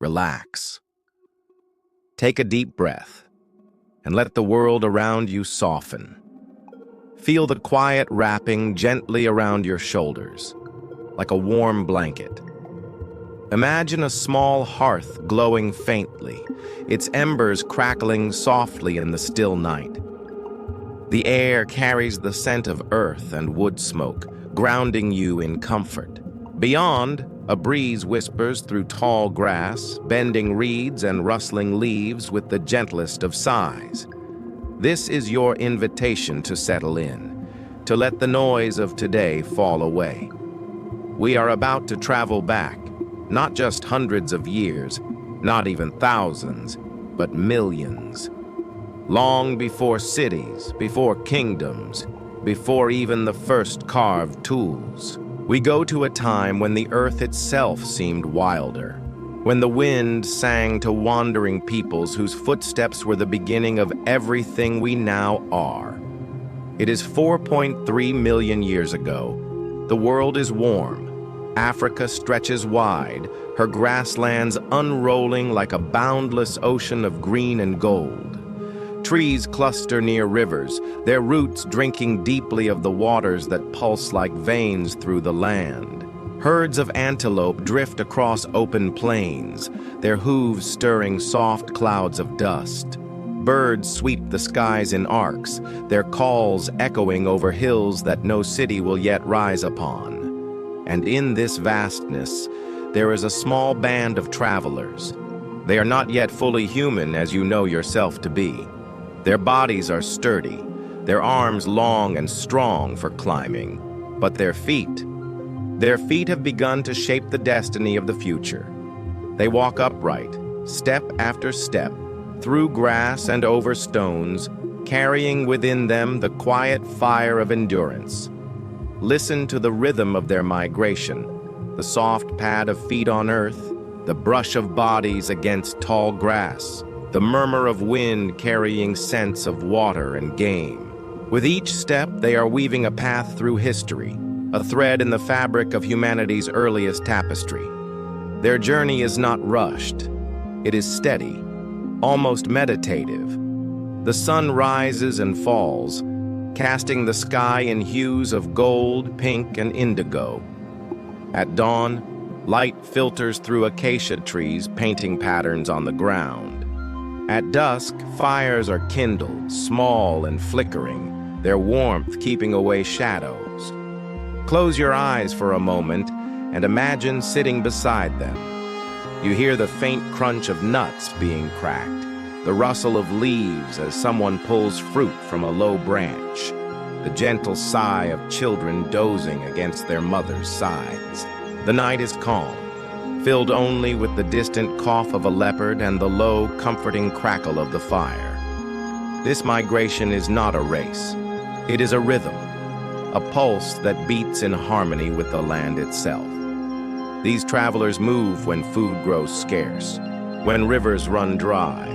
Relax. Take a deep breath and let the world around you soften. Feel the quiet wrapping gently around your shoulders, like a warm blanket. Imagine a small hearth glowing faintly, its embers crackling softly in the still night. The air carries the scent of earth and wood smoke, grounding you in comfort. Beyond, a breeze whispers through tall grass, bending reeds and rustling leaves with the gentlest of sighs. This is your invitation to settle in, to let the noise of today fall away. We are about to travel back, not just hundreds of years, not even thousands, but millions. Long before cities, before kingdoms, before even the first carved tools. We go to a time when the earth itself seemed wilder, when the wind sang to wandering peoples whose footsteps were the beginning of everything we now are. It is 4.3 million years ago. The world is warm. Africa stretches wide, her grasslands unrolling like a boundless ocean of green and gold. Trees cluster near rivers, their roots drinking deeply of the waters that pulse like veins through the land. Herds of antelope drift across open plains, their hooves stirring soft clouds of dust. Birds sweep the skies in arcs, their calls echoing over hills that no city will yet rise upon. And in this vastness, there is a small band of travelers. They are not yet fully human as you know yourself to be. Their bodies are sturdy, their arms long and strong for climbing, but their feet have begun to shape the destiny of the future. They walk upright, step after step, through grass and over stones, carrying within them the quiet fire of endurance. Listen to the rhythm of their migration, the soft pad of feet on earth, the brush of bodies against tall grass, the murmur of wind carrying scents of water and game. With each step, they are weaving a path through history, a thread in the fabric of humanity's earliest tapestry. Their journey is not rushed. It is steady, almost meditative. The sun rises and falls, casting the sky in hues of gold, pink, and indigo. At dawn, light filters through acacia trees, painting patterns on the ground. At dusk, fires are kindled, small and flickering, their warmth keeping away shadows. Close your eyes for a moment and imagine sitting beside them. You hear the faint crunch of nuts being cracked, the rustle of leaves as someone pulls fruit from a low branch, the gentle sigh of children dozing against their mother's sides. The night is calm, filled only with the distant cough of a leopard and the low, comforting crackle of the fire. This migration is not a race. It is a rhythm, a pulse that beats in harmony with the land itself. These travelers move when food grows scarce, when rivers run dry,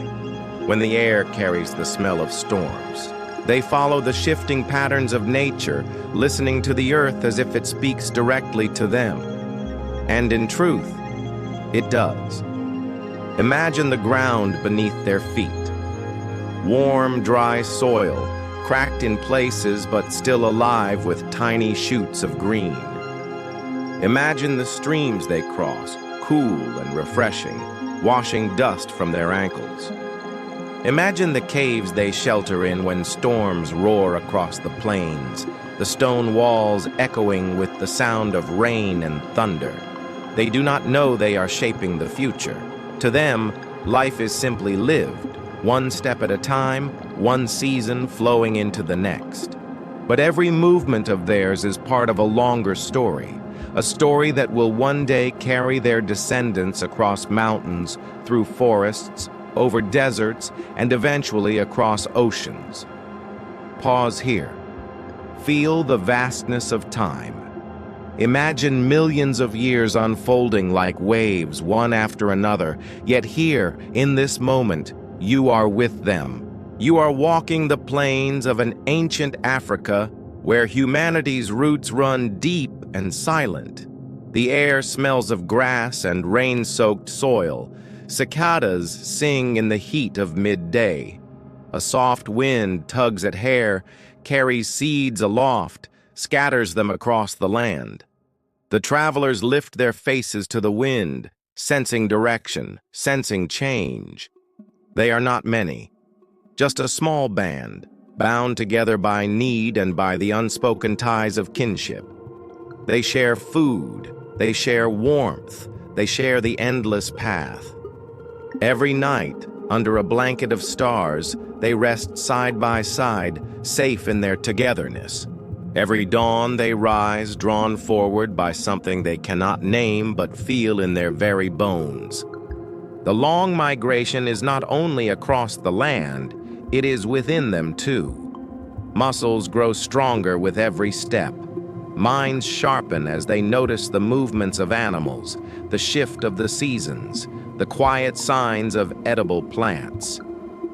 when the air carries the smell of storms. They follow the shifting patterns of nature, listening to the earth as if it speaks directly to them. And in truth, it does. Imagine the ground beneath their feet. Warm, dry soil, cracked in places but still alive with tiny shoots of green. Imagine the streams they cross, cool and refreshing, washing dust from their ankles. Imagine the caves they shelter in when storms roar across the plains, the stone walls echoing with the sound of rain and thunder. They do not know they are shaping the future. To them, life is simply lived, one step at a time, one season flowing into the next. But every movement of theirs is part of a longer story, a story that will one day carry their descendants across mountains, through forests, over deserts, and eventually across oceans. Pause here. Feel the vastness of time. Imagine millions of years unfolding like waves, one after another, yet here, in this moment, you are with them. You are walking the plains of an ancient Africa where humanity's roots run deep and silent. The air smells of grass and rain-soaked soil, Cicadas sing in the heat of midday. A soft wind tugs at hair, carries seeds aloft, scatters them across the land. The travelers lift their faces to the wind, sensing direction, sensing change. They are not many, just a small band, bound together by need and by the unspoken ties of kinship. They share food, they share warmth, they share the endless path. Every night, under a blanket of stars, they rest side by side, safe in their togetherness. Every dawn they rise, drawn forward by something they cannot name but feel in their very bones. The long migration is not only across the land, it is within them too. Muscles grow stronger with every step. Minds sharpen as they notice the movements of animals, the shift of the seasons, the quiet signs of edible plants.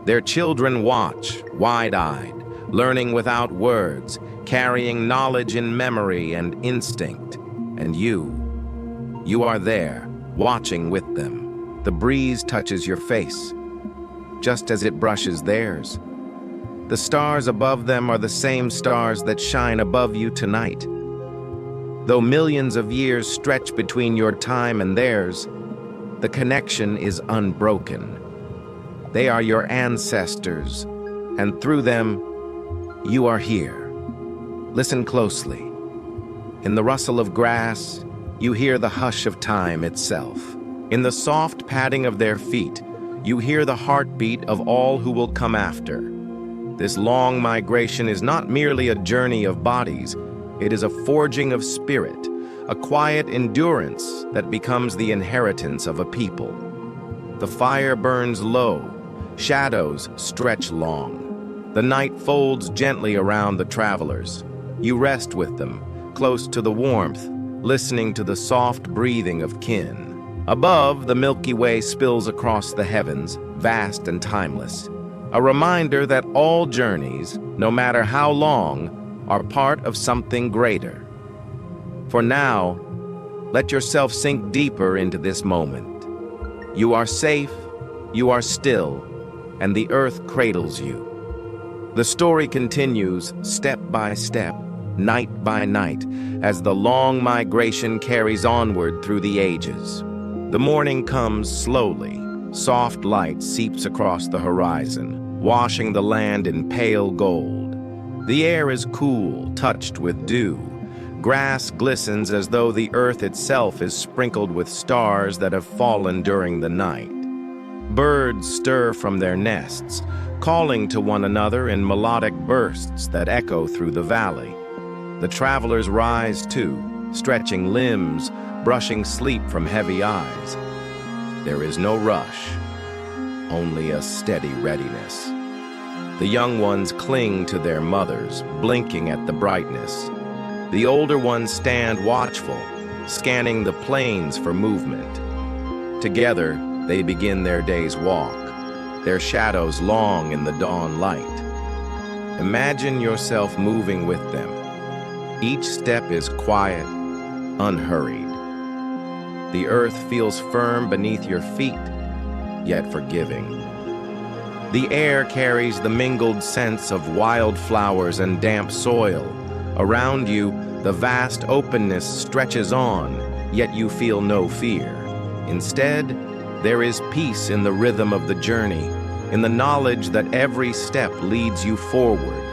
Their children watch, wide-eyed, learning without words, carrying knowledge in memory and instinct. And you are there, watching with them. The breeze touches your face, just as it brushes theirs. The stars above them are the same stars that shine above you tonight. Though millions of years stretch between your time and theirs, the connection is unbroken. They are your ancestors, and through them, you are here. Listen closely. In the rustle of grass, you hear the hush of time itself. In the soft padding of their feet, you hear the heartbeat of all who will come after. This long migration is not merely a journey of bodies, it is a forging of spirit, a quiet endurance that becomes the inheritance of a people. The fire burns low, shadows stretch long. The night folds gently around the travelers. You rest with them, close to the warmth, listening to the soft breathing of kin. Above, the Milky Way spills across the heavens, vast and timeless. A reminder that all journeys, no matter how long, are part of something greater. For now, let yourself sink deeper into this moment. You are safe, you are still, and the earth cradles you. The story continues step by step, night by night, as the long migration carries onward through the ages. The morning comes slowly. Soft light seeps across the horizon, washing the land in pale gold. The air is cool, touched with dew. Grass glistens as though the earth itself is sprinkled with stars that have fallen during the night. Birds stir from their nests, calling to one another in melodic bursts that echo through the valley. The travelers rise too, stretching limbs, brushing sleep from heavy eyes. There is no rush, only a steady readiness. The young ones cling to their mothers, blinking at the brightness. The older ones stand watchful, scanning the plains for movement. Together, they begin their day's walk, their shadows long in the dawn light. Imagine yourself moving with them. Each step is quiet, unhurried. The earth feels firm beneath your feet, yet forgiving. The air carries the mingled scents of wildflowers and damp soil. Around you, the vast openness stretches on, yet you feel no fear. Instead, there is peace in the rhythm of the journey, in the knowledge that every step leads you forward.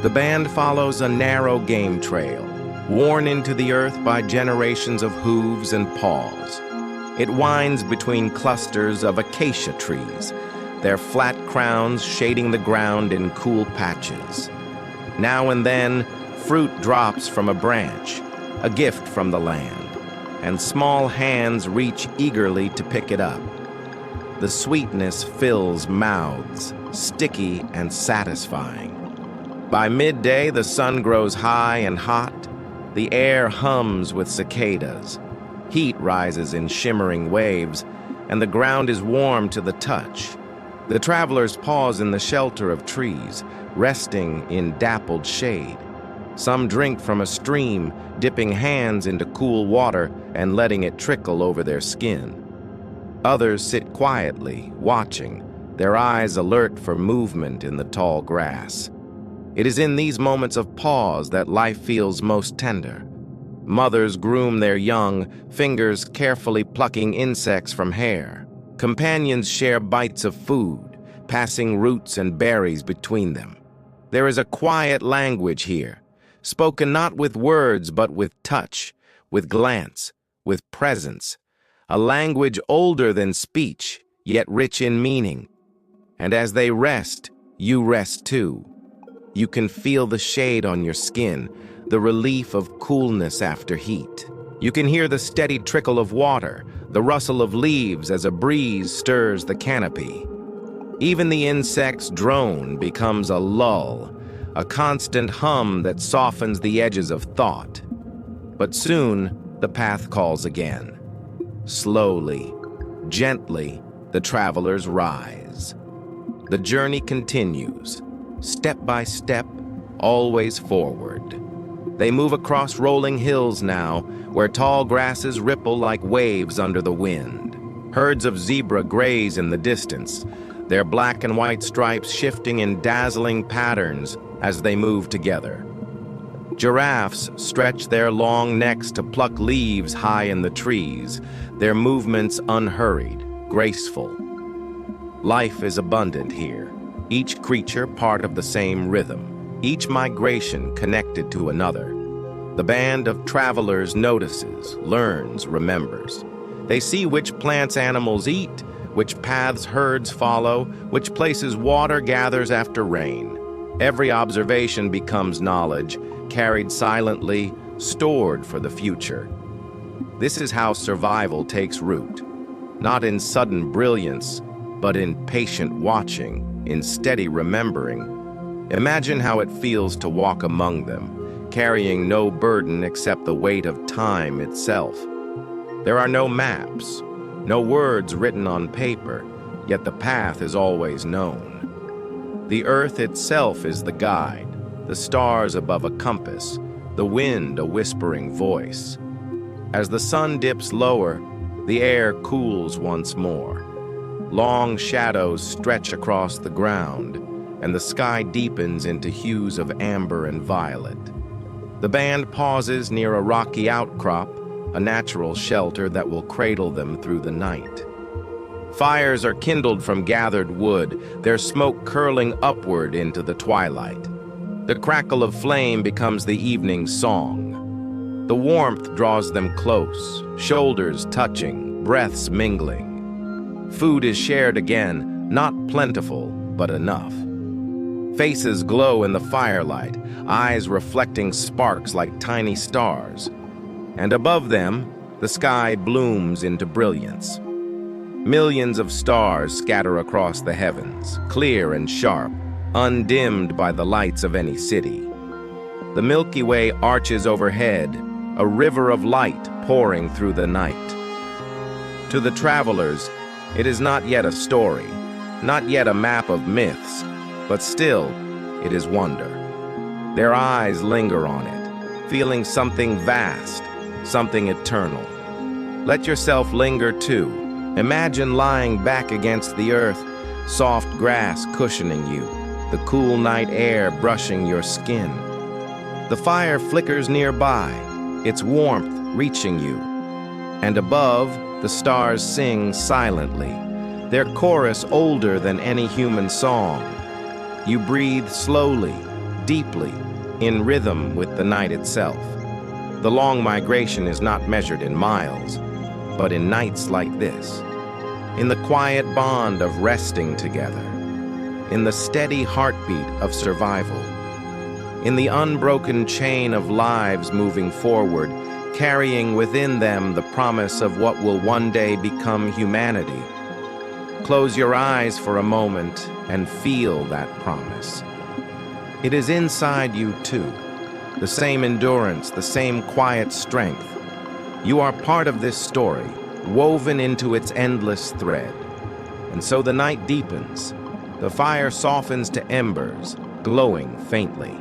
The band follows a narrow game trail, worn into the earth by generations of hooves and paws. It winds between clusters of acacia trees, their flat crowns shading the ground in cool patches. Now and then, fruit drops from a branch, a gift from the land, and small hands reach eagerly to pick it up. The sweetness fills mouths, sticky and satisfying. By midday, the sun grows high and hot. The air hums with cicadas. Heat rises in shimmering waves, and the ground is warm to the touch. The travelers pause in the shelter of trees, resting in dappled shade. Some drink from a stream, dipping hands into cool water and letting it trickle over their skin. Others sit quietly, watching, their eyes alert for movement in the tall grass. It is in these moments of pause that life feels most tender. Mothers groom their young, fingers carefully plucking insects from hair. Companions share bites of food, passing roots and berries between them. There is a quiet language here, spoken not with words but with touch, with glance, with presence. A language older than speech, yet rich in meaning. And as they rest, you rest too. You can feel the shade on your skin, the relief of coolness after heat. You can hear the steady trickle of water, the rustle of leaves as a breeze stirs the canopy. Even the insect's drone becomes a lull, a constant hum that softens the edges of thought. But soon, the path calls again. Slowly, gently, the travelers rise. The journey continues, step by step, always forward. They move across rolling hills now, where tall grasses ripple like waves under the wind. Herds of zebra graze in the distance, their black and white stripes shifting in dazzling patterns as they move together. Giraffes stretch their long necks to pluck leaves high in the trees, their movements unhurried, graceful. Life is abundant here, each creature part of the same rhythm, each migration connected to another. The band of travelers notices, learns, remembers. They see which plants animals eat, which paths herds follow, which places water gathers after rain. Every observation becomes knowledge, carried silently, stored for the future. This is how survival takes root, not in sudden brilliance, but in patient watching, in steady remembering. Imagine how it feels to walk among them, carrying no burden except the weight of time itself. There are no maps, no words written on paper, yet the path is always known. The earth itself is the guide, the stars above a compass, the wind a whispering voice. As the sun dips lower, the air cools once more. Long shadows stretch across the ground, and the sky deepens into hues of amber and violet. The band pauses near a rocky outcrop, a natural shelter that will cradle them through the night. Fires are kindled from gathered wood, their smoke curling upward into the twilight. The crackle of flame becomes the evening's song. The warmth draws them close, shoulders touching, breaths mingling. Food is shared again, not plentiful, but enough. Faces glow in the firelight, eyes reflecting sparks like tiny stars. And above them, the sky blooms into brilliance. Millions of stars scatter across the heavens, clear and sharp, undimmed by the lights of any city. The Milky Way arches overhead, a river of light pouring through the night. To the travelers, it is not yet a story, not yet a map of myths, but still, it is wonder. Their eyes linger on it, feeling something vast, something eternal. Let yourself linger too. Imagine lying back against the earth, soft grass cushioning you, the cool night air brushing your skin. The fire flickers nearby, its warmth reaching you. And above, the stars sing silently, their chorus older than any human song. You breathe slowly, deeply, in rhythm with the night itself. The long migration is not measured in miles, but in nights like this, in the quiet bond of resting together, in the steady heartbeat of survival, in the unbroken chain of lives moving forward, carrying within them the promise of what will one day become humanity. Close your eyes for a moment and feel that promise. It is inside you too, the same endurance, the same quiet strength. You are part of this story, woven into its endless thread. And so the night deepens. The fire softens to embers, glowing faintly.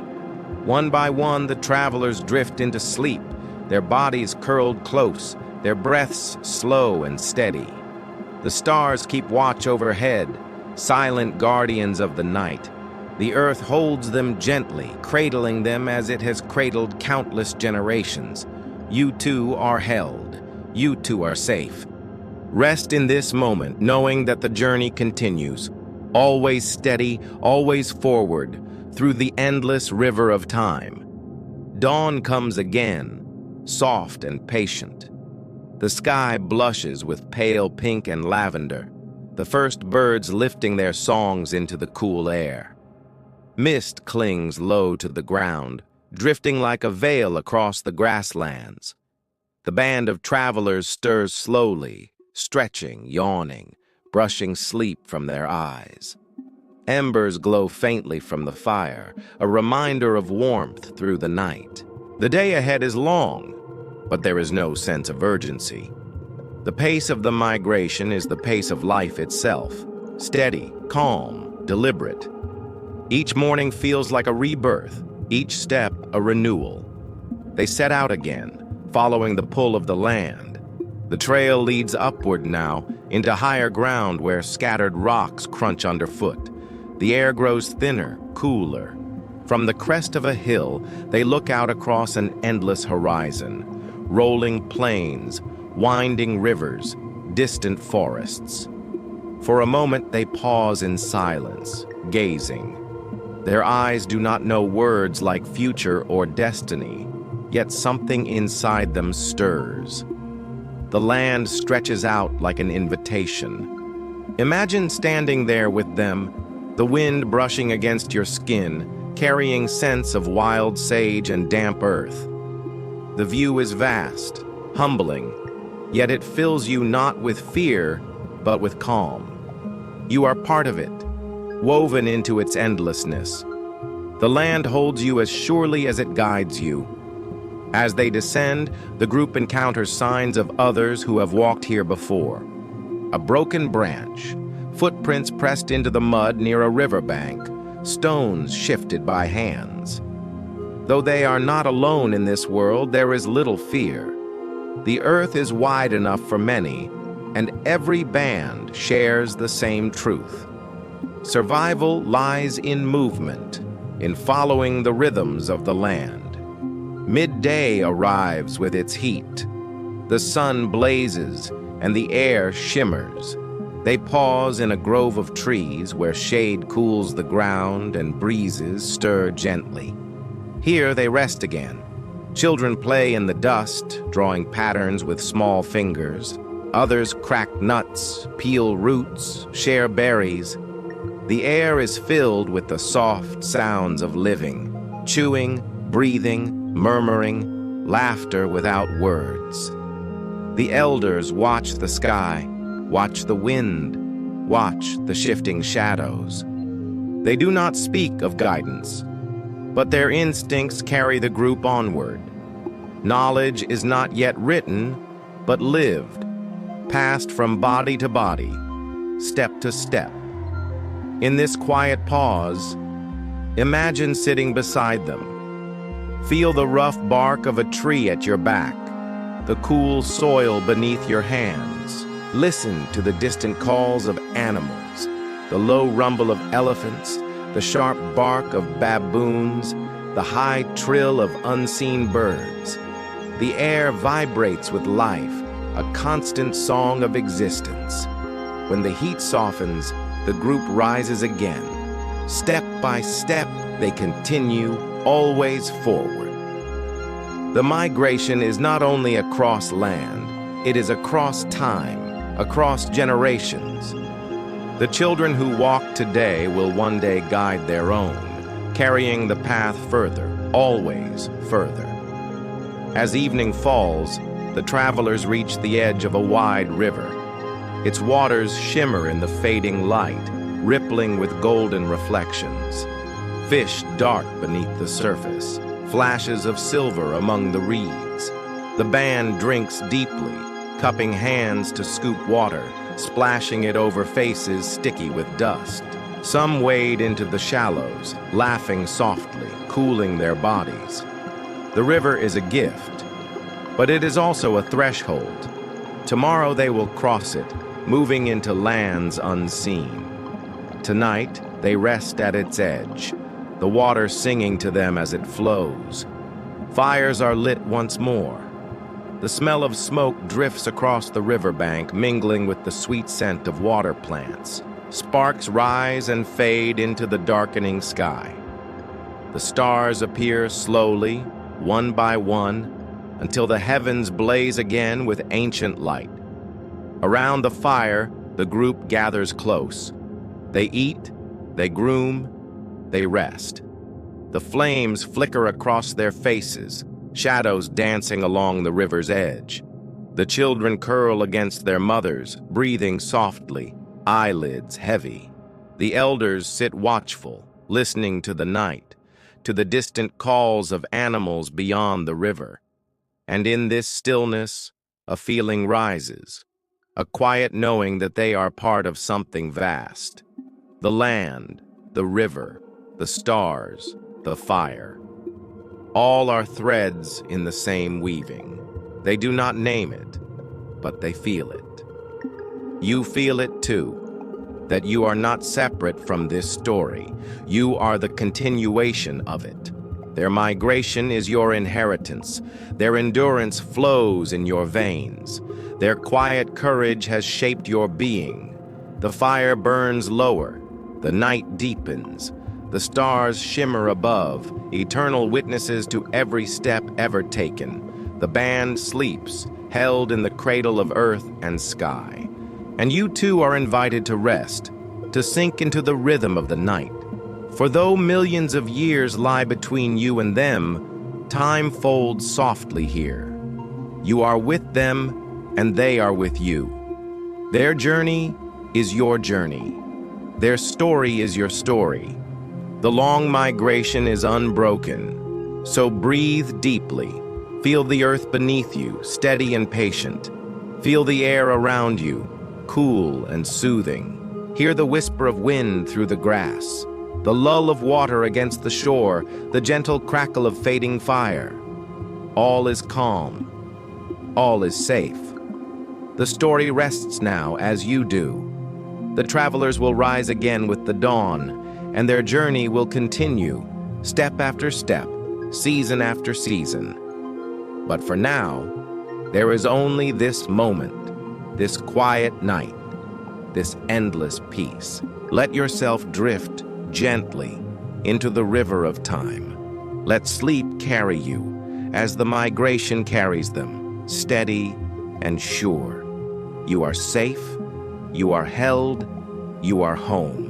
One by one, the travelers drift into sleep, their bodies curled close, their breaths slow and steady. The stars keep watch overhead, silent guardians of the night. The earth holds them gently, cradling them as it has cradled countless generations. You too are held. You too are safe. Rest in this moment, knowing that the journey continues, always steady, always forward, through the endless river of time. Dawn comes again, soft and patient. The sky blushes with pale pink and lavender, the first birds lifting their songs into the cool air. Mist clings low to the ground, drifting like a veil across the grasslands. The band of travelers stirs slowly, stretching, yawning, brushing sleep from their eyes. Embers glow faintly from the fire, a reminder of warmth through the night. The day ahead is long, but there is no sense of urgency. The pace of the migration is the pace of life itself, steady, calm, deliberate. Each morning feels like a rebirth, each step a renewal. They set out again, following the pull of the land. The trail leads upward now, into higher ground where scattered rocks crunch underfoot. The air grows thinner, cooler. From the crest of a hill, they look out across an endless horizon. Rolling plains, winding rivers, distant forests. For a moment they pause in silence, gazing. Their eyes do not know words like future or destiny, yet something inside them stirs. The land stretches out like an invitation. Imagine standing there with them, the wind brushing against your skin, carrying scents of wild sage and damp earth. The view is vast, humbling, yet it fills you not with fear, but with calm. You are part of it, woven into its endlessness. The land holds you as surely as it guides you. As they descend, the group encounters signs of others who have walked here before. A broken branch, footprints pressed into the mud near a riverbank, stones shifted by hands. Though they are not alone in this world, there is little fear. The earth is wide enough for many, and every band shares the same truth. Survival lies in movement, in following the rhythms of the land. Midday arrives with its heat. The sun blazes and the air shimmers. They pause in a grove of trees where shade cools the ground and breezes stir gently. Here they rest again. Children play in the dust, drawing patterns with small fingers. Others crack nuts, peel roots, share berries. The air is filled with the soft sounds of living, chewing, breathing, murmuring, laughter without words. The elders watch the sky, watch the wind, watch the shifting shadows. They do not speak of guidance, but their instincts carry the group onward. Knowledge is not yet written, but lived, passed from body to body, step to step. In this quiet pause, imagine sitting beside them. Feel the rough bark of a tree at your back, the cool soil beneath your hands. Listen to the distant calls of animals, the low rumble of elephants, the sharp bark of baboons, the high trill of unseen birds. The air vibrates with life, a constant song of existence. When the heat softens, the group rises again. Step by step, they continue, always forward. The migration is not only across land, it is across time, across generations. The children who walk today will one day guide their own, carrying the path further, always further. As evening falls, the travelers reach the edge of a wide river. Its waters shimmer in the fading light, rippling with golden reflections. Fish dart beneath the surface, flashes of silver among the reeds. The band drinks deeply, cupping hands to scoop water, splashing it over faces sticky with dust. Some wade into the shallows, laughing softly, cooling their bodies. The river is a gift, but it is also a threshold. Tomorrow they will cross it, moving into lands unseen. Tonight, they rest at its edge, the water singing to them as it flows. Fires are lit once more. The smell of smoke drifts across the riverbank, mingling with the sweet scent of water plants. Sparks rise and fade into the darkening sky. The stars appear slowly, one by one, until the heavens blaze again with ancient light. Around the fire, the group gathers close. They eat, they groom, they rest. The flames flicker across their faces, shadows dancing along the river's edge. The children curl against their mothers, breathing softly, eyelids heavy. The elders sit watchful, listening to the night, to the distant calls of animals beyond the river. And in this stillness, a feeling rises, a quiet knowing that they are part of something vast. The land, the river, the stars, the fire. All are threads in the same weaving. They do not name it, but they feel it. You feel it too, that you are not separate from this story. You are the continuation of it. Their migration is your inheritance. Their endurance flows in your veins. Their quiet courage has shaped your being. The fire burns lower. The night deepens. The stars shimmer above, eternal witnesses to every step ever taken. The band sleeps, held in the cradle of earth and sky. And you too are invited to rest, to sink into the rhythm of the night. For though millions of years lie between you and them, time folds softly here. You are with them, and they are with you. Their journey is your journey. Their story is your story. The long migration is unbroken, so breathe deeply. Feel the earth beneath you, steady and patient. Feel the air around you, cool and soothing. Hear the whisper of wind through the grass, the lull of water against the shore, the gentle crackle of fading fire. All is calm. All is safe. The story rests now as you do. The travelers will rise again with the dawn, and their journey will continue, step after step, season after season. But for now, there is only this moment, this quiet night, this endless peace. Let yourself drift gently into the river of time. Let sleep carry you as the migration carries them, steady and sure. You are safe, you are held, you are home.